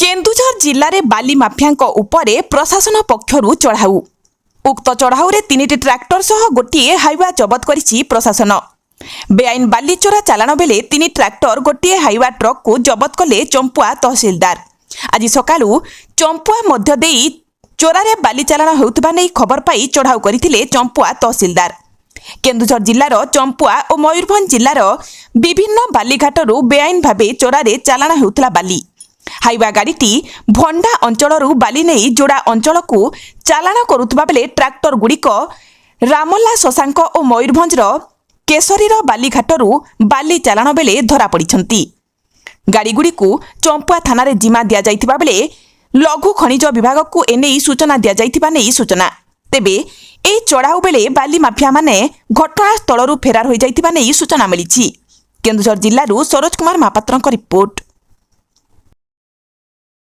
केन्दुझर जिले में बाली माफिया उपरे प्रशासन पक्षरु चढ़ाऊ। उक्त चढ़ाऊ 3टी ट्रैक्टर सह गोटे हाइवा जबत करिछि प्रशासन। बेआईन बाली चोरा चालाण बेले 3 ट्रैक्टर गोटे हाइवा ट्रक को जबत कले चंपुआ तहसिलदार। आज सकाळु चंपुआ मध्य देई चोरारे बाली चालाण हेउतबा नै खबर पाई चढ़ाऊ करथिले चंपुआ तहसिलदार। केन्दुझर जिल्लार चंपुआ और मयूरभंज जिल्लार विभिन्न बालीघाटरू बेआईन भावे चोरारे चालाण हेउतला बाली। हाइवा गाड़ीटी भंडा अंचलरू बाली नहीं जोड़ा अंचल को चालाण करुवा बेले ट्रैक्टर गुड़िक रामला शशांक और मयूरभंजर केशरीर बालीघाटरू बाली चालाण बेले धरा पड़िछंती। गाड़ीगुड़ी को चंपुआ थाना रे जिमा दिया जाइथिबा बेले लघु खनिज विभाग को एने सूचना दिया जाइथिबा नै सूचना। तेबे ए चढ़ाऊ बेले बाली माफिया माने घटनास्थलरू फेरार हो जाइथिबा नै सूचना मिलिछि। केन्दुझर जिल्लारू सरोज कुमार महापात्रଙ୍କ रिपोर्ट।